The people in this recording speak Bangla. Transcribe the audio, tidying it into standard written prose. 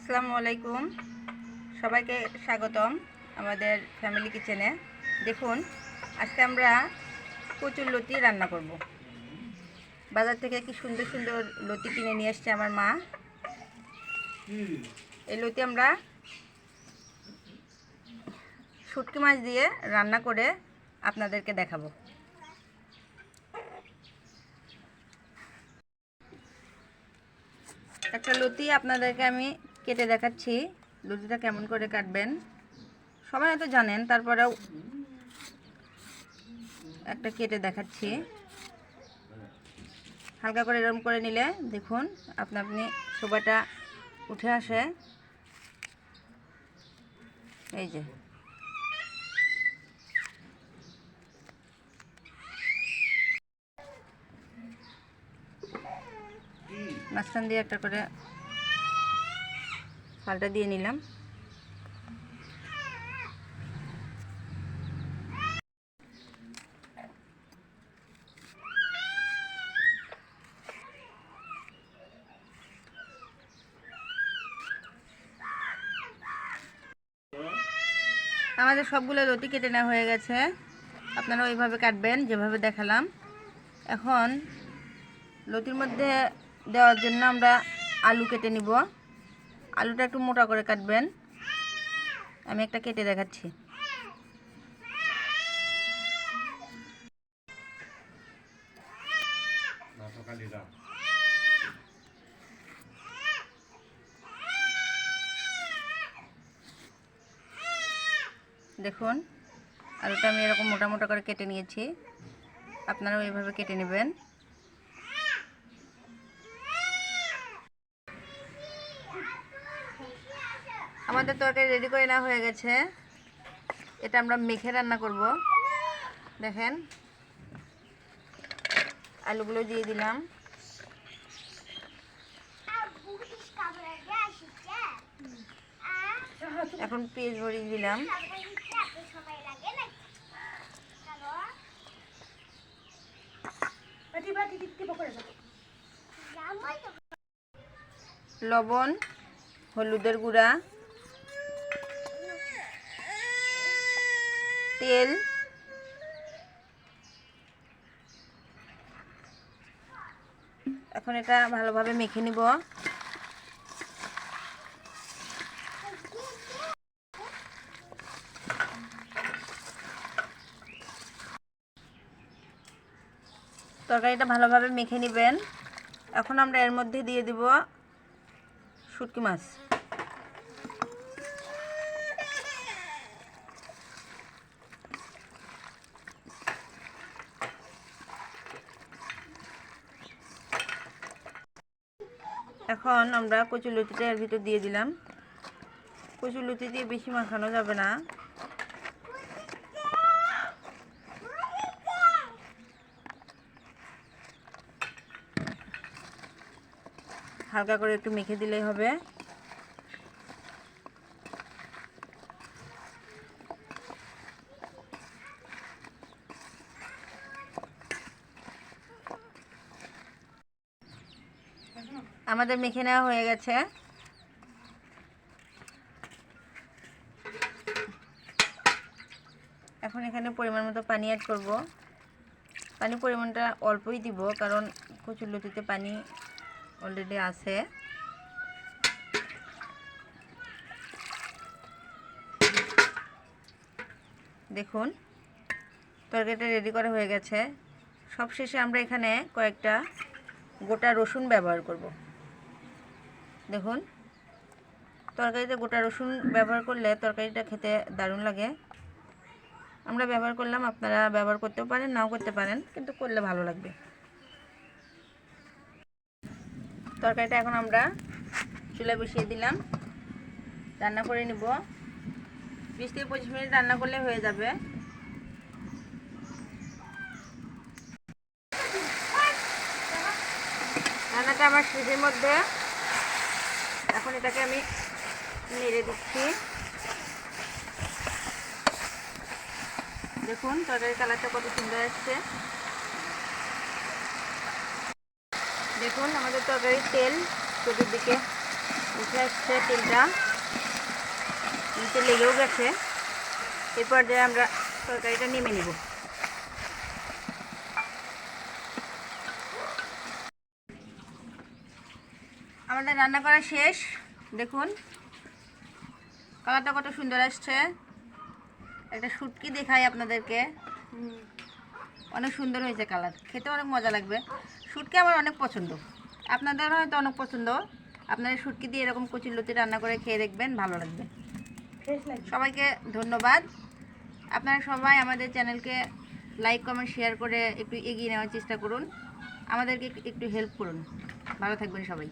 আসসালামু আলাইকুম, সবাইকে স্বাগতম আমাদের ফ্যামিলি কিচেনে। দেখুন, আজকে আমরা কচুর লতি রান্না করব। বাজার থেকে কি সুন্দর সুন্দর লতি কিনে নিয়ে এসছে আমার মা। এই লতি আমরা শুটকি মাছ দিয়ে রান্না করে আপনাদেরকে দেখাবো। একটা লতি আপনাদেরকে আমি কেটে দেখাচ্ছি, লতিটা কেমন করে কাটবেন সবাই হয়তো জানেন, তারপরেও একটা কেটে দেখাচ্ছি। হালকা করে এরকম করে নিলে দেখুন আপনি চোবাটা উঠে আসে। এই যে মাঝখান দিয়ে একটা করে ফালটা দিয়ে নিলাম। আমাদের সবগুলো লতি কেটে নেওয়া হয়ে গেছে। আপনারা ওইভাবে কাটবেন যেভাবে দেখালাম। এখন লতির মধ্যে দেওয়ার জন্য আমরা আলু কেটে নিব। আলুটা একটু মোটা করে কাটবেন, আমি একটা কেটে দেখাচ্ছি। দেখুন আলুটা আমি এরকম মোটা মোটা করে কেটে নিয়েছি, আপনারাও এইভাবে কেটে নেবেন। আমাদের তরকারি রেডি করে নেওয়া হয়ে গেছে। এটা আমরা মেখে রান্না করব। দেখেন আলুগুলো দিয়ে দিলাম, এখন পেঁয়াজ ভরিয়ে দিলাম। লবণ, হলুদের গুঁড়া, তেল, এখন এটা ভালোভাবে মেখে নিব। তরকারিটা ভালোভাবে মেখে নেবেন। এখন আমরা এর মধ্যে দিয়ে দিব শুটকি মাছ। এখন আমরা কচুর লতিটা এর ভিতর দিয়ে দিলাম। কচুর লতি দিয়ে বেশি মাখানো যাবে না, হালকা করে একটু মেখে দিলেই হবে। আমাদের মেখে নেওয়া হয়ে গেছে। এখন এখানে পরিমাণ মতো পানি অ্যাড করব। পানি পরিমাণটা অল্পই দিব, কারণ কচুর লতিতে পানি অলরেডি আছে। দেখুন তরকারিটা রেডি করা হয়ে গেছে। সবশেষে আমরা এখানে কয়েকটা গোটা রসুন ব্যবহার করব। দেখুন তরকারিতে গোটা রসুন ব্যবহার করলে তরকারিটা খেতে দারুণ লাগে। আমরা ব্যবহার করলাম, আপনারা ব্যবহার করতেও পারেন, নাও করতে পারেন, কিন্তু করলে ভালো লাগবে। তরকারিটা এখন আমরা চুলায় বসিয়ে দিলাম, রান্না করে নিব। 20 থেকে 25 মিনিট রান্না করলে হয়ে যাবে। রান্নাটা আমার শেষের মধ্যে, এখন এটাকে আমি নেড়ে দিচ্ছি। দেখুন তরকারির কালারটা কত সুন্দর আসছে। দেখুন আমাদের তরকারির তেল চতুর্দিকে উঠে আসছে তেলটা, নিচে লেগেও গেছে। এরপর যে আমরা তরকারিটা নেমে নিব। আমাদের রান্না করা শেষ। দেখুন কালারটা কত সুন্দর আসছে। একটা শুটকি দেখাই আপনাদেরকে, অনেক সুন্দর হয়েছে কালার, খেতে অনেক মজা লাগবে। শুটকি আমার অনেক পছন্দ, আপনাদের হয়তো অনেক পছন্দ। আপনারা শুটকি দিয়ে এরকম কচুরলতি রান্না করে খেয়ে দেখবেন, ভালো লাগবে। সবাইকে ধন্যবাদ। আপনারা সবাই আমাদের চ্যানেলকে লাইক কমেন্ট শেয়ার করে একটু এগিয়ে নেওয়ার চেষ্টা করুন, আমাদেরকে একটু হেল্প করুন। ভালো থাকবেন সবাই।